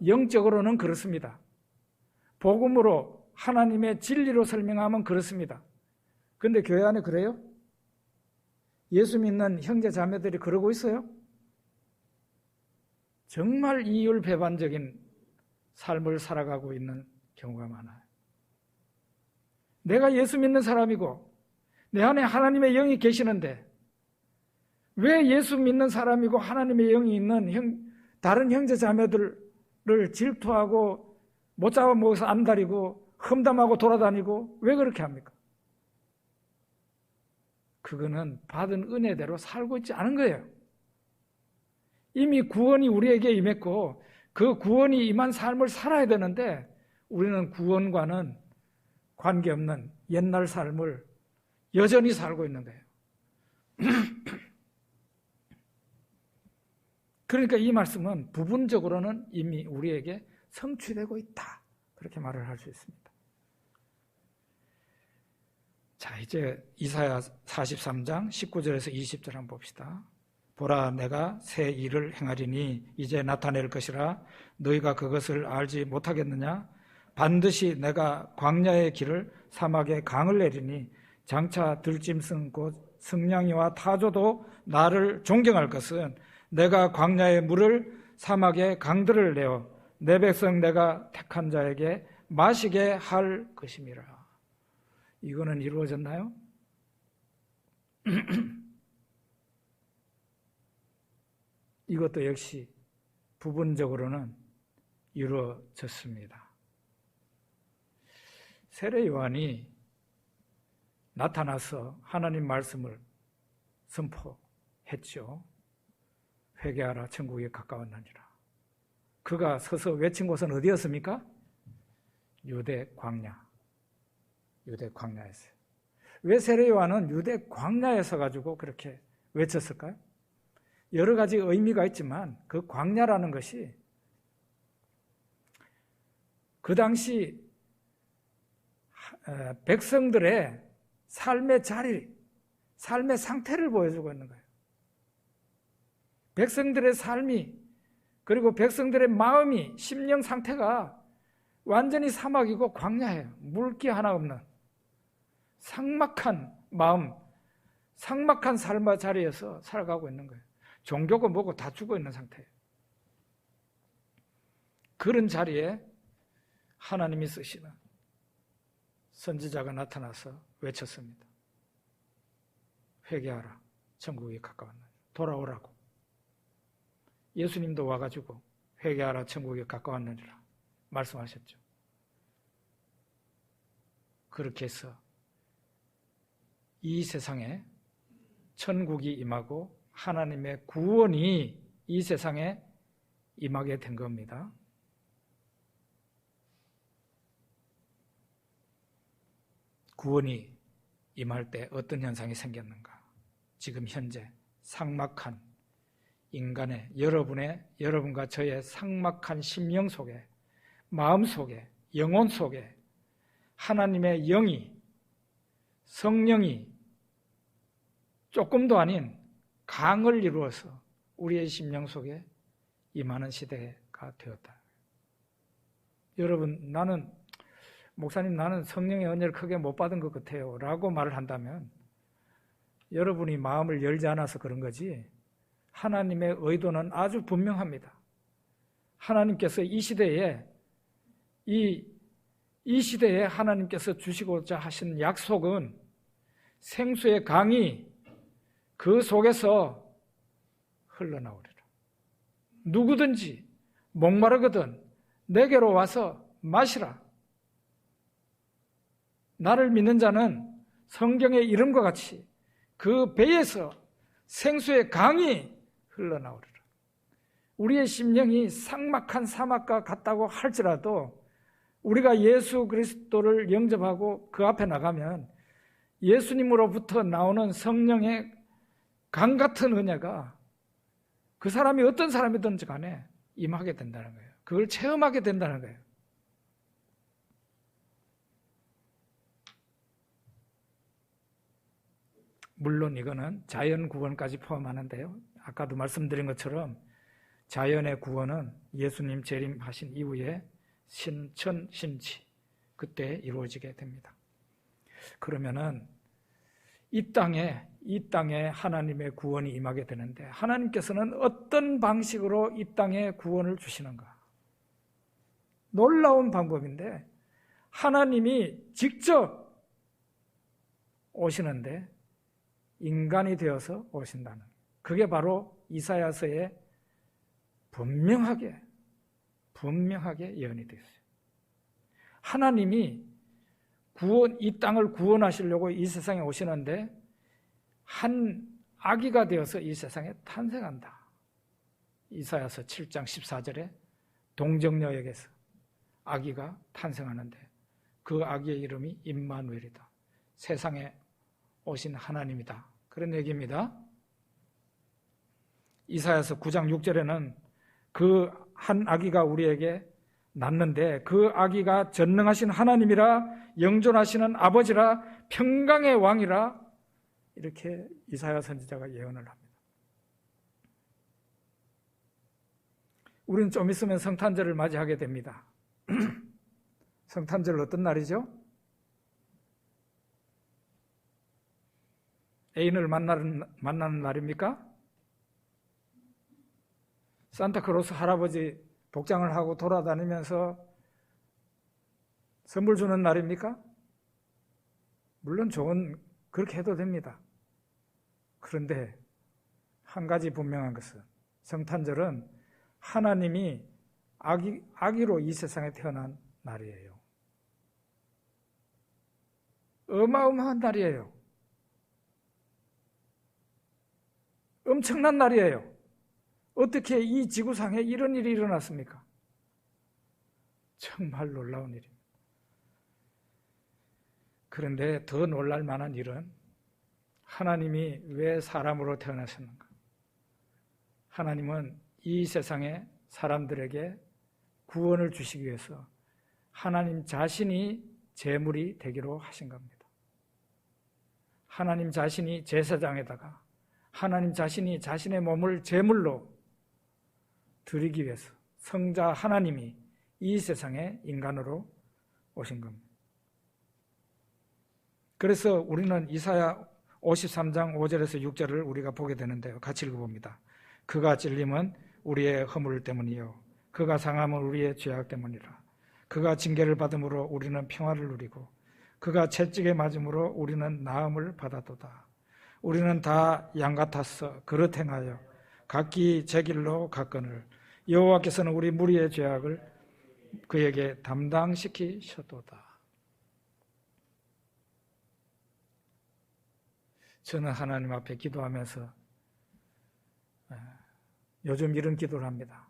영적으로는 그렇습니다. 복음으로 하나님의 진리로 설명하면 그렇습니다. 그런데 교회 안에 그래요? 예수 믿는 형제 자매들이 그러고 있어요? 정말 이율배반적인 삶을 살아가고 있는 경우가 많아요. 내가 예수 믿는 사람이고 내 안에 하나님의 영이 계시는데 왜 예수 믿는 사람이고 하나님의 영이 있는 다른 형제 자매들을 질투하고 못 잡아먹어서 안달이고 험담하고 돌아다니고 왜 그렇게 합니까? 그거는 받은 은혜대로 살고 있지 않은 거예요. 이미 구원이 우리에게 임했고 그 구원이 임한 삶을 살아야 되는데 우리는 구원과는 관계없는 옛날 삶을 여전히 살고 있는 거예요. 그러니까 이 말씀은 부분적으로는 이미 우리에게 성취되고 있다. 그렇게 말을 할 수 있습니다. 자, 이제 이사야 43장 19절에서 20절 한번 봅시다. 보라, 내가 새 일을 행하리니 이제 나타낼 것이라 너희가 그것을 알지 못하겠느냐? 반드시 내가 광야의 길을 사막에 강을 내리니 장차 들짐승 곧 승냥이와 타조도 나를 존경할 것은 내가 광야의 물을 사막에 강들을 내어 내 백성 내가 택한 자에게 마시게 할 것임이라. 이거는 이루어졌나요? 이것도 역시 부분적으로는 이루어졌습니다. 세례 요한이 나타나서 하나님 말씀을 선포했죠. 회개하라, 천국이 가까웠느니라. 그가 서서 외친 곳은 어디였습니까? 유대 광야. 유대 광야였어요. 왜 세례 요한은 유대 광야에 서가지고 그렇게 외쳤을까요? 여러 가지 의미가 있지만 그 광야라는 것이 그 당시 백성들의 삶의 자리, 삶의 상태를 보여주고 있는 거예요. 백성들의 삶이, 그리고 백성들의 마음이, 심령 상태가 완전히 사막이고 광야예요. 물기 하나 없는 삭막한 마음, 삭막한 삶의 자리에서 살아가고 있는 거예요. 종교고 뭐고 다 죽어 있는 상태예요. 그런 자리에 하나님이 쓰시는 선지자가 나타나서 외쳤습니다. 회개하라, 천국이 가까웠느니라. 돌아오라고. 예수님도 와가지고 회개하라, 천국이 가까웠느니라 말씀하셨죠. 그렇게 해서 이 세상에 천국이 임하고 하나님의 구원이 이 세상에 임하게 된 겁니다. 구원이 임할 때 어떤 현상이 생겼는가? 지금 현재 삭막한 인간의 여러분과 저의 삭막한 심령 속에, 마음 속에, 영혼 속에 하나님의 영이, 성령이 조금도 아닌 강을 이루어서 우리의 심령 속에 임하는 시대가 되었다. 여러분, 목사님 나는 성령의 은혜를 크게 못 받은 것 같아요 라고 말을 한다면 여러분이 마음을 열지 않아서 그런 거지, 하나님의 의도는 아주 분명합니다. 하나님께서 이 시대에 하나님께서 주시고자 하신 약속은 생수의 강이 그 속에서 흘러나오리라. 누구든지 목마르거든 내게로 와서 마시라. 나를 믿는 자는 성경의 이름과 같이 그 배에서 생수의 강이 흘러나오리라. 우리의 심령이 삭막한 사막과 같다고 할지라도 우리가 예수 그리스도를 영접하고 그 앞에 나가면 예수님으로부터 나오는 성령의 강 같은 은혜가 그 사람이 어떤 사람이든지 간에 임하게 된다는 거예요. 그걸 체험하게 된다는 거예요. 물론 이거는 자연 구원까지 포함하는데요. 아까도 말씀드린 것처럼 자연의 구원은 예수님 재림하신 이후에 신천신치 그때 이루어지게 됩니다. 그러면은 이 땅에 하나님의 구원이 임하게 되는데 하나님께서는 어떤 방식으로 이 땅에 구원을 주시는가? 놀라운 방법인데 하나님이 직접 오시는데 인간이 되어서 오신다는, 그게 바로 이사야서에 분명하게 예언이 되어 있어요. 하나님이 이 땅을 구원하시려고 이 세상에 오시는데 한 아기가 되어서 이 세상에 탄생한다. 이사야서 7장 14절에 동정녀에게서 아기가 탄생하는데 그 아기의 이름이 임마누엘이다. 세상에 오신 하나님이다. 그런 얘기입니다. 이사야서 9장 6절에는 그 한 아기가 우리에게 낳는데 그 아기가 전능하신 하나님이라 영존하시는 아버지라 평강의 왕이라 이렇게 이사야 선지자가 예언을 합니다. 우리는 좀 있으면 성탄절을 맞이하게 됩니다. 성탄절 어떤 날이죠? 애인을 만나는 날입니까? 산타크로스 할아버지 복장을 하고 돌아다니면서 선물 주는 날입니까? 물론 그렇게 해도 됩니다. 그런데 한 가지 분명한 것은 성탄절은 하나님이 아기로 이 세상에 태어난 날이에요. 어마어마한 날이에요. 엄청난 날이에요. 어떻게 이 지구상에 이런 일이 일어났습니까? 정말 놀라운 일입니다. 그런데 더 놀랄 만한 일은 하나님이 왜 사람으로 태어나셨는가? 하나님은 이 세상의 사람들에게 구원을 주시기 위해서 하나님 자신이 제물이 되기로 하신 겁니다. 하나님 자신이 제사장에다가 하나님 자신이 자신의 몸을 제물로 드리기 위해서 성자 하나님이 이 세상에 인간으로 오신 겁니다. 그래서 우리는 이사야 53장 5절에서 6절을 우리가 보게 되는데요. 같이 읽어봅니다. 그가 찔림은 우리의 허물 때문이요 그가 상함은 우리의 죄악 때문이라. 그가 징계를 받음으로 우리는 평화를 누리고 그가 채찍에 맞음으로 우리는 나음을 받았도다. 우리는 다 양 같아서 그릇 행하여 각기 제 길로 갔거늘 여호와께서는 우리 무리의 죄악을 그에게 담당시키셨도다. 저는 하나님 앞에 기도하면서 요즘 이런 기도를 합니다.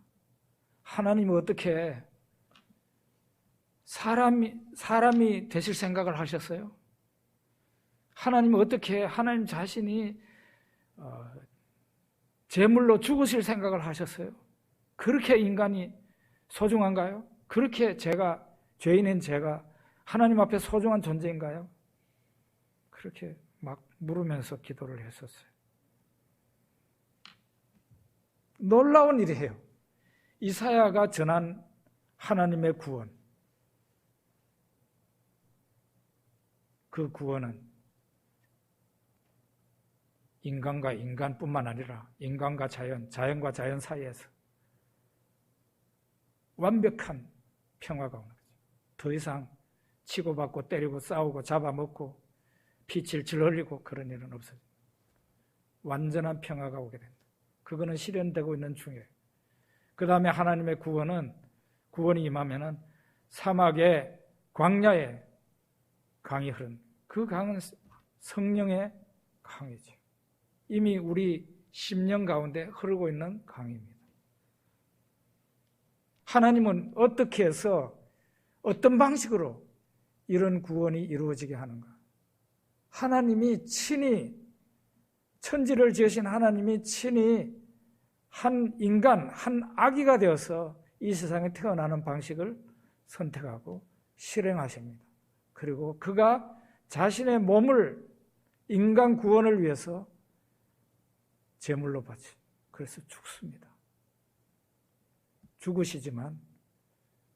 하나님은 어떻게 사람이 되실 생각을 하셨어요? 하나님은 어떻게 하나님 자신이 제물로 죽으실 생각을 하셨어요? 그렇게 인간이 소중한가요? 그렇게 죄인인 제가 하나님 앞에 소중한 존재인가요? 그렇게 막 물으면서 기도를 했었어요. 놀라운 일이에요. 이사야가 전한 하나님의 구원, 그 구원은 인간과 인간뿐만 아니라 인간과 자연, 자연과 자연 사이에서 완벽한 평화가 오는 거죠. 더 이상 치고받고 때리고 싸우고 잡아먹고 피칠칠 흘리고 그런 일은 없어요. 완전한 평화가 오게 된다. 그거는 실현되고 있는 중이에요. 그 다음에 하나님의 구원이 임하면은 사막에 광야에 강이 흐른 그 강은 성령의 강이죠. 이미 우리 심령 가운데 흐르고 있는 강입니다. 하나님은 어떻게 해서 어떤 방식으로 이런 구원이 이루어지게 하는가? 하나님이 친히 천지를 지으신 하나님이 친히 한 인간, 한 아기가 되어서 이 세상에 태어나는 방식을 선택하고 실행하십니다. 그리고 그가 자신의 몸을 인간 구원을 위해서 제물로 바치, 그래서 죽습니다. 죽으시지만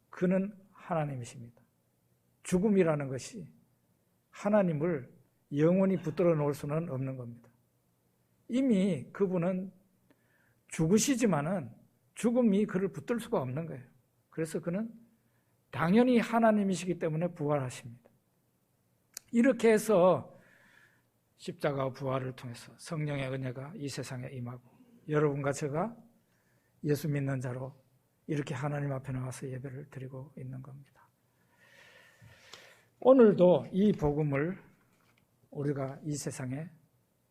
그는 하나님이십니다. 죽음이라는 것이 하나님을 영원히 붙들어 놓을 수는 없는 겁니다. 이미 그분은 죽으시지만은 죽음이 그를 붙들 수가 없는 거예요. 그래서 그는 당연히 하나님이시기 때문에 부활하십니다. 이렇게 해서 십자가와 부활을 통해서 성령의 은혜가 이 세상에 임하고 여러분과 제가 예수 믿는 자로 이렇게 하나님 앞에 나와서 예배를 드리고 있는 겁니다. 오늘도 이 복음을 우리가 이 세상에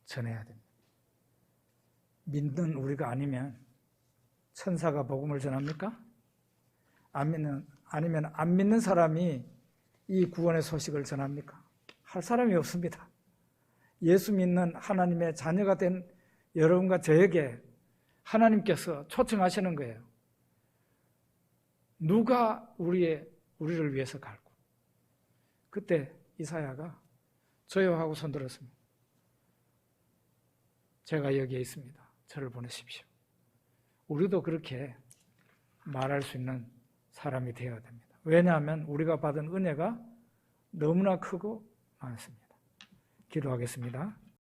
전해야 됩니다. 믿는 우리가 아니면 천사가 복음을 전합니까? 아니면 안 믿는 사람이 이 구원의 소식을 전합니까? 할 사람이 없습니다. 예수 믿는 하나님의 자녀가 된 여러분과 저에게 하나님께서 초청하시는 거예요. 누가 우리를 위해서 갈고? 그때 이사야가 저요 하고 손들었습니다. 제가 여기에 있습니다. 저를 보내십시오. 우리도 그렇게 말할 수 있는 사람이 되어야 됩니다. 왜냐하면 우리가 받은 은혜가 너무나 크고 많습니다. 기도하겠습니다.